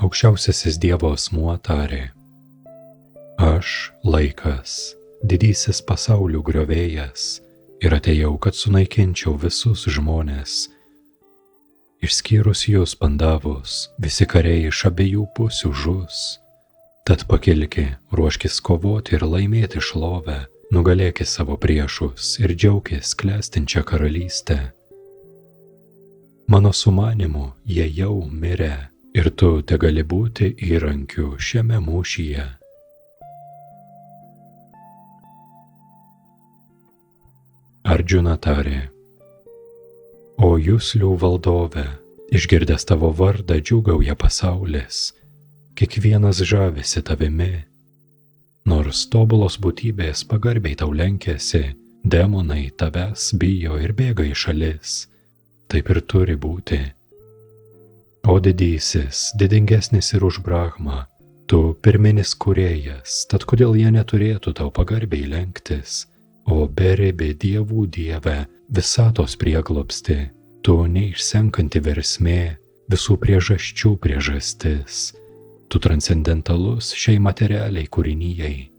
Aukščiausiasis Dievo asmuo tarė: Aš, laikas, didysis pasaulių griovėjas, ir atėjau, kad sunaikinčiau visus žmones. Išskyrus jūs, pandavus, visi kariai iš abiejų pusių žus. Tad pakilki, ruoškis kovoti ir laimėti šlovę, nugalėki savo priešus ir džiaukis klestinčią karalystę. Mano sumanymu jie jau mirė, ir tu tegali būti įrankiu šiame mūšyje. Ardžuna tarė: O juslių valdove, išgirdęs tavo vardą džiūgauja pasaulis, kiekvienas žavisi tavimi. Nors tobulos būtybės pagarbiai tau lenkiasi, demonai tavęs bijo ir bėga į šalis. Taip ir turi būti. O didysis, didingesnis ir už Brahmą, tu pirminis kūrėjas, tad kodėl jie neturėtų tau pagarbiai lenktis? O beribė dievų dieve, visatos prieglobsti, tu neišsenkanti versmė, visų priežasčių priežastis, tu transcendentalus šiai materialiai kūrinyjei.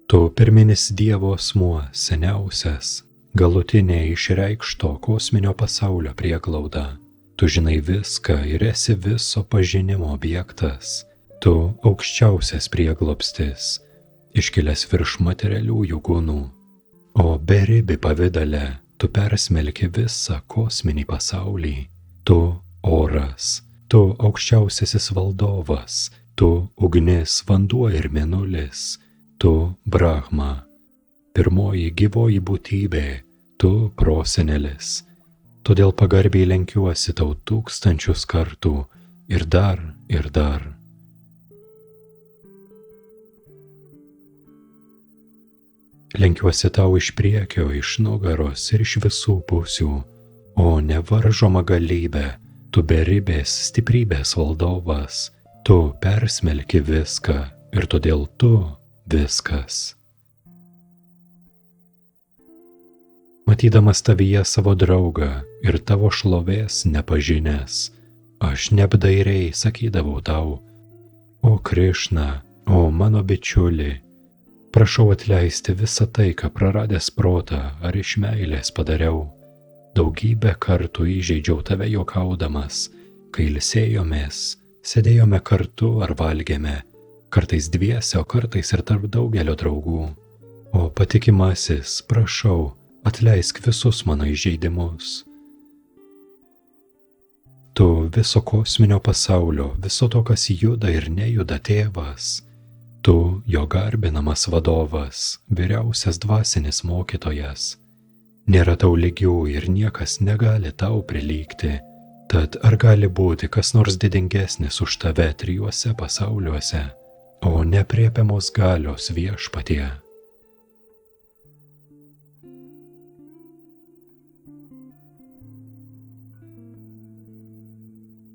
Tu pirminis Dievo asmuo, seniausias, galutinė išreikšto kosminio pasaulio prieglauda. Tu žinai viską ir esi viso pažinimo objektas. Tu aukščiausias prieglobstis, iškilęs virš materialiųjų kūnų. O beribi pavidale, tu persmelki visą kosminį pasaulį. Tu oras, tu aukščiausiasis valdovas, tu ugnis, vanduo ir mėnulis, tu Brahma, pirmoji gyvoji būtybė, tu prosenelis. Todėl pagarbiai lenkiuosi tau tūkstančius kartų ir dar ir dar. Lenkiuosi tau iš priekio, iš nugaros ir iš visų pusių, o nevaržoma galybė, tu beribės stiprybės valdovas, tu persmelki viską ir todėl tu viskas. Matydamas tavyje savo draugą ir tavo šlovės nepažinęs, aš neapdairiai sakydavau tau: O Krišna, o mano bičiuli, prašau atleisti visą tai, ką praradęs protą ar iš meilės padariau. Daugybę kartų įžeidžiau tave juokaudamas, kai ilsėjomės, sėdėjome kartu ar valgėme, kartais dviese, o kartais ir tarp daugelio draugų. O patikimasis, prašau, atleisk visus mano įžeidimus. Tu viso kosminio pasaulio, viso to, kas juda ir nejuda tėvas. Tu jo garbinamas vadovas, vyriausias dvasinis mokytojas. Nėra tau lygių ir niekas negali tau prilygti. Tad ar gali būti kas nors didingesnis už tave trijuose pasauliuose, o neaprėpiamos galios viešpatie?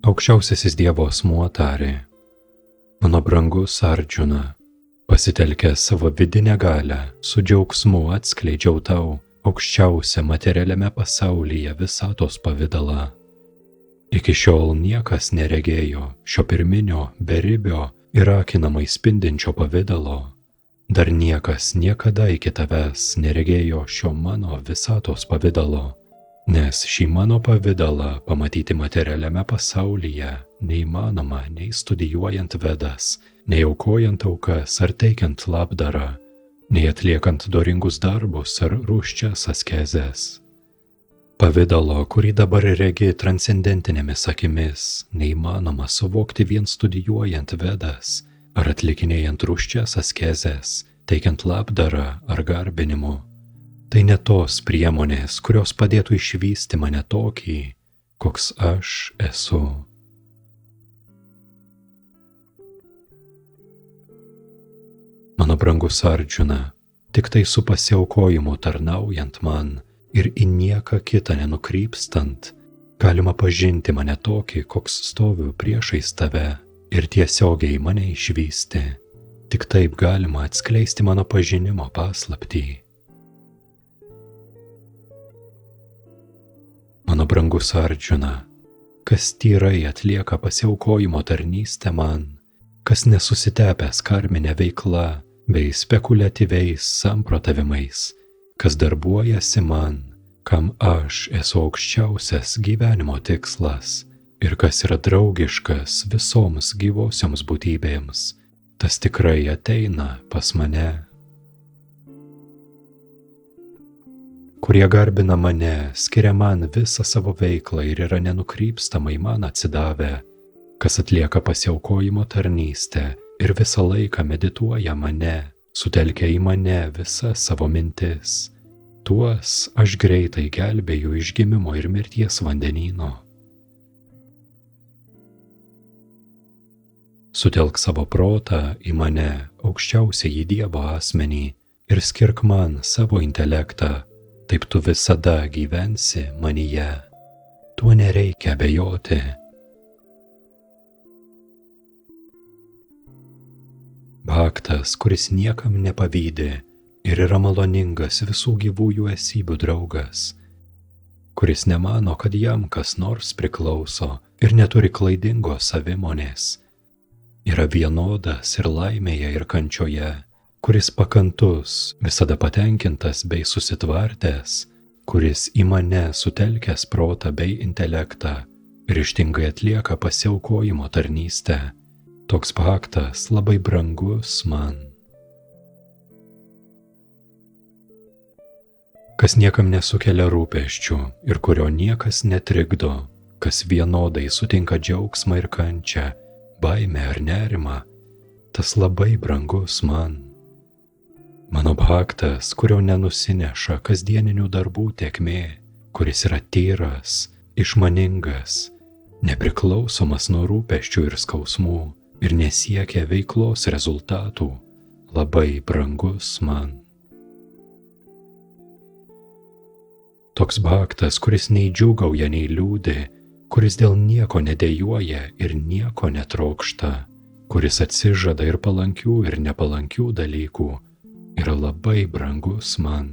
Aukščiausiasis Dievo asmuo tarė: Mano brangus Ardžuna, pasitelkęs savo vidinę galią, su džiaugsmu atskleidžiau tau aukščiausią materialiame pasaulyje visatos pavidalą. Iki šiol niekas neregėjo šio pirminio, beribio ir akinamai spindinčio pavidalo. Dar niekas niekada iki tavęs neregėjo šio mano visatos pavidalo, nes šį mano pavidalą pamatyti materialiame pasaulyje neįmanoma nei studijuojant Vedas, nei aukojant aukas ar teikiant labdarą, nei atliekant doringus darbus ar rūsčias askezes. Pavidalo, kurį dabar regi transcendentinėmis akimis, neįmanoma suvokti vien studijuojant Vedas ar atlikinėjant rūsčias askezes, teikiant labdarą ar garbinimu. Tai ne tos priemonės, kurios padėtų išvysti mane tokį, koks aš esu. Mano brangus Ardžuna, tik tai su pasiaukojimu tarnaujant man ir į nieką kitą nenukrypstant, galima pažinti mane tokį, koks stoviu priešais tave ir tiesiogiai mane išvysti. Tik taip galima atskleisti mano pažinimo paslaptį. Mano brangus Ardžuna, kas tyrai atlieka pasiaukojimo tarnystę man, kas nesusitepęs karminę veiklą bei spekuliatyviais samprotavimais, kas darbuojasi man, kam aš esu aukščiausias gyvenimo tikslas ir kas yra draugiškas visoms gyvosioms būtybėms, tas tikrai ateina pas mane. Kurie garbina mane, skiria man visą savo veiklą ir yra nenukrypstamai man atsidavę, kas atlieka pasiaukojimo tarnystę ir visą laiką medituoja mane, sutelkia į mane visas savo mintis. Tuos aš greitai gelbėju iš gimimo ir mirties vandenyno. Sutelk savo protą į mane, aukščiausiąjį Dievo asmenį, ir skirk man savo intelektą, taip tu visada gyvensi manyje. Tuo nereikia abejoti. Bhaktas, kuris niekam nepavydi ir yra maloningas visų gyvųjų esybių draugas, kuris nemano, kad jam kas nors priklauso ir neturi klaidingos savimonės, yra vienodas ir laimėje ir kančioje, kuris pakantus, visada patenkintas bei susitvartęs, kuris į mane sutelkęs protą bei intelektą, ryžtingai atlieka pasiaukojimo tarnystę. Toks bhaktas labai brangus man. Kas niekam nesukelia rūpesčių ir kurio niekas netrikdo, kas vienodai sutinka džiaugsmą ir kančią, baimę ar nerimą, tas labai brangus man. Mano bhaktas, kurio nenusineša kasdieninių darbų tėkmė, kuris yra tyras, išmaningas, nepriklausomas nuo rūpesčių ir skausmų ir nesiekia veiklos rezultatų, labai brangus man. Toks bhaktas, kuris nei džiūgauja, nei liūdi, kuris dėl nieko nedejuoja ir nieko netrokšta, kuris atsižada ir palankių ir nepalankių dalykų, yra labai brangus man.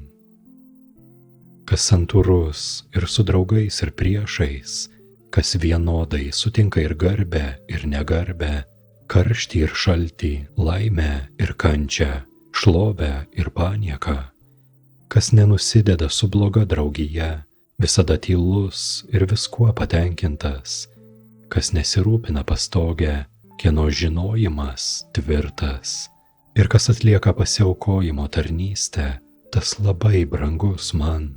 Kas santūrus ir su draugais ir priešais, kas vienodai sutinka ir garbę ir negarbę, karštį ir šaltį, laimę ir kančią, šlovę ir panieką, kas nenusideda su bloga draugija, visada tylus ir viskuo patenkintas, kas nesirūpina pastogę, kieno žinojimas tvirtas, ir kas atlieka pasiaukojimo tarnystę, tas labai brangus man.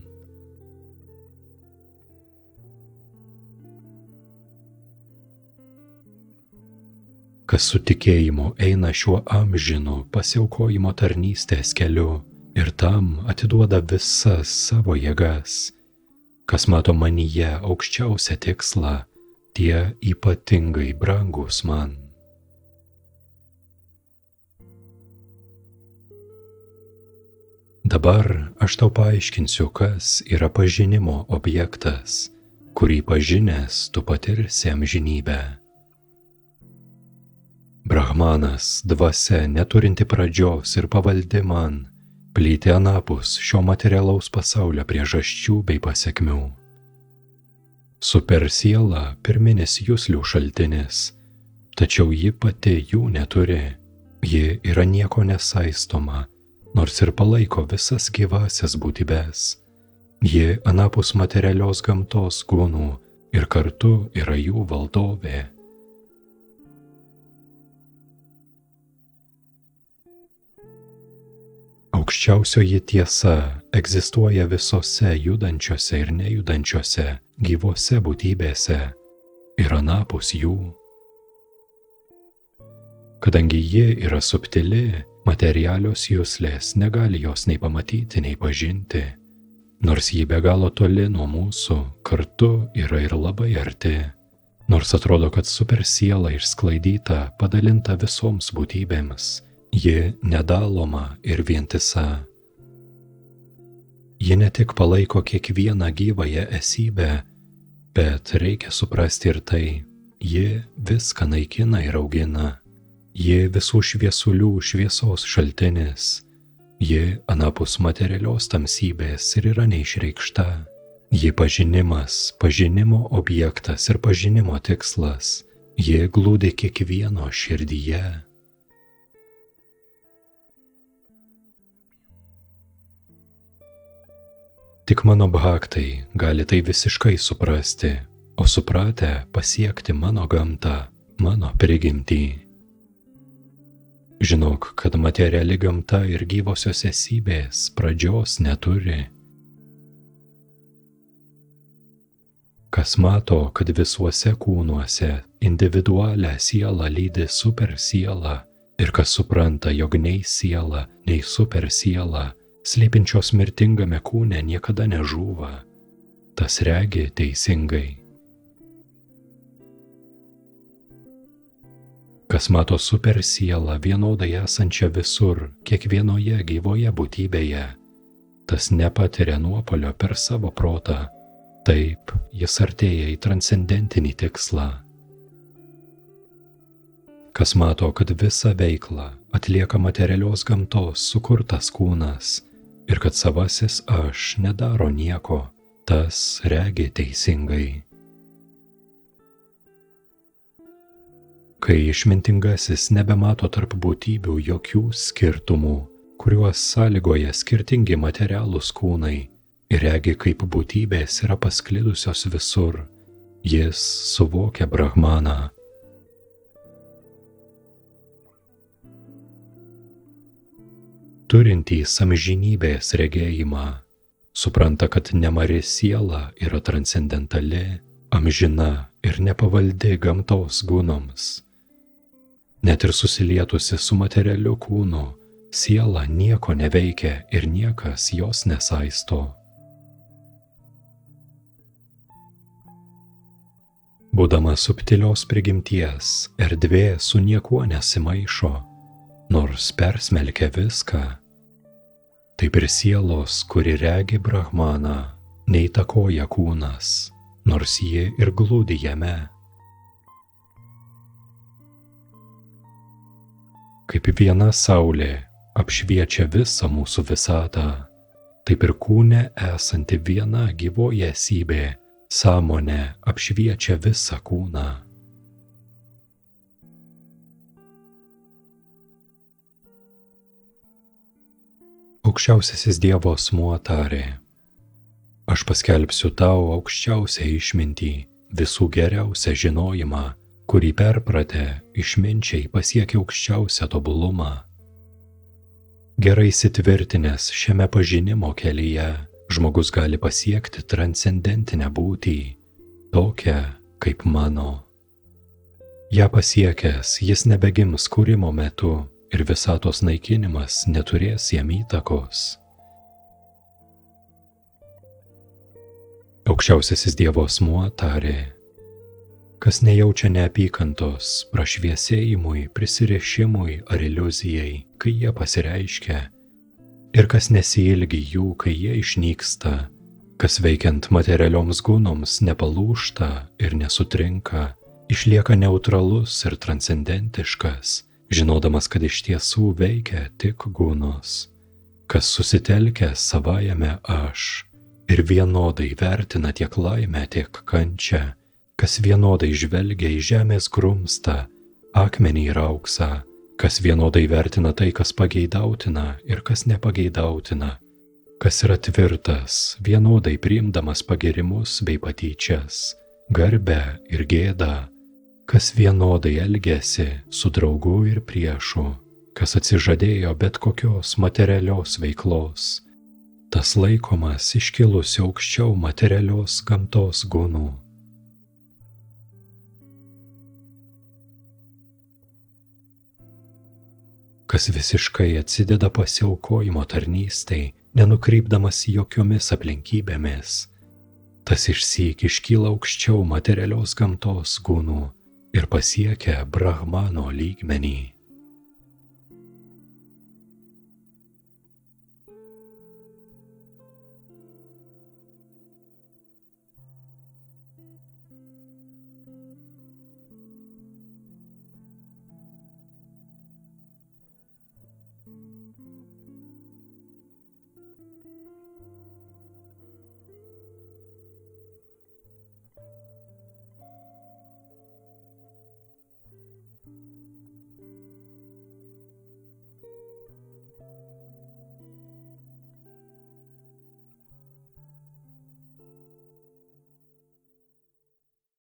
Kas su tikėjimu eina šiuo amžinu pasiaukojimo tarnystės keliu ir tam atiduoda visas savo jėgas, kas mato manyje aukščiausią tikslą, tie ypatingai brangus man. Dabar aš tau paaiškinsiu, kas yra pažinimo objektas, kurį pažinęs tu patirsi amžinybę. Brahmanas, dvasia neturinti pradžios ir pavaldi man, plyti anapus šio materialaus pasaulio priežasčių bei pasekmių. Supersiela pirminis juslių šaltinis, tačiau ji pati jų neturi, ji yra nieko nesaistoma, nors ir palaiko visas gyvasias būtybes. Ji anapus materialios gamtos kūnų ir kartu yra jų valdovė. Aukščiausioji tiesa egzistuoja visose judančiose ir nejudančiose gyvose būtybėse ir anapus jų. Kadangi ji yra subtili, materialios juslės negali jos nei pamatyti, nei pažinti, nors ji be galo toli nuo mūsų, kartu yra ir labai arti, nors atrodo, kad supersiela išsklaidyta, padalinta visoms būtybėms. Ji nedaloma ir vientisa. Ji ne tik palaiko kiekvieną gyvąją esybę, bet reikia suprasti ir tai, ji viską naikina ir augina. Ji visų šviesulių šviesos šaltinis. Ji anapus materialios tamsybės ir yra neišreikšta. Ji pažinimas, pažinimo objektas ir pažinimo tikslas. Ji glūdi kiekvieno širdyje. Tik mano bhaktai gali tai visiškai suprasti, o supratę pasiekti mano gamtą, mano prigimtį. Žinok, kad materiali gamta ir gyvosios esybės pradžios neturi. Kas mato, kad visuose kūnuose individualią sielą lydi super siela ir kas supranta, jog nei siela, nei super siela slypinčios mirtingame kūne niekada nežūva, tas regi teisingai. Kas mato super sielą vienodai esančią visur, kiekvienoje gyvoje būtybėje, tas nepatiria nuopuolio per savo protą. Taip, jis artėja į transcendentinį tikslą. Kas mato, kad visą veiklą atlieka materialios gamtos sukurtas kūnas ir kad savasis aš nedaro nieko, tas regi teisingai. Kai išmintingasis nebemato tarp būtybių jokių skirtumų, kuriuos sąlygoja skirtingi materialūs kūnai, ir regi, kaip būtybės yra pasklidusios visur, jis suvokia Brahmaną. Turintys amžinybės regėjimą, supranta, kad nemari siela yra transcendentali, amžina ir nepavaldi gamtos gunoms. Net ir susilietusi su materialiu kūnu, siela nieko neveikia ir niekas jos nesaisto. Būdama subtilios prigimties, erdvė su niekuo nesimaišo, nors persmelkia viską. Taip ir sielos, kuri regi Brahmaną, neįtakoja kūnas, nors ji ir glūdi jame. Kaip viena saulė apšviečia visą mūsų visatą, taip ir kūne esanti viena gyvoji esybė sąmonė apšviečia visą kūną. Aukščiausiasis Dievo asmuo tarė: Aš paskelbsiu tau aukščiausią išmintį, visų geriausią žinojimą, kurį perpratę išminčiai pasiekia aukščiausią tobulumą. Gerai įsitvirtinęs šiame pažinimo kelyje, žmogus gali pasiekti transcendentinę būtį, tokią kaip mano. Ja pasiekęs, jis nebegims kūrimo metu ir visatos naikinimas neturės jam įtakos. Aukščiausiasis Dievo asmuo tarė: Kas nejaučia neapykantos prašviesėjimui, prisirišimui ar iliuzijai, kai jie pasireiškia, ir kas nesiilgi jų, kai jie išnyksta, kas veikiant materialioms gunoms nepalūžta ir nesutrinka, išlieka neutralus ir transcendentiškas, žinodamas, kad iš tiesų veikia tik gunos, kas susitelkia savajame aš ir vienodai vertina tiek laimę, tiek kančią, kas vienodai žvelgia į žemės grumstą, akmenį ir auksą, kas vienodai vertina tai, kas pageidautina ir kas nepageidautina, kas yra tvirtas, vienodai priimdamas pagyrimus bei patyčias, garbę ir gėdą, kas vienodai elgiasi su draugu ir priešu, kas atsižadėjo bet kokios materialios veiklos, tas laikomas iškilusiu aukščiau materialios gamtos gunų. Kas visiškai atsideda pasiaukojimo tarnystei, nenukrypdamas jokiomis aplinkybėmis, tas išsyk iškyla aukščiau materialios gamtos gunų ir pasiekia Brahmano lygmenį.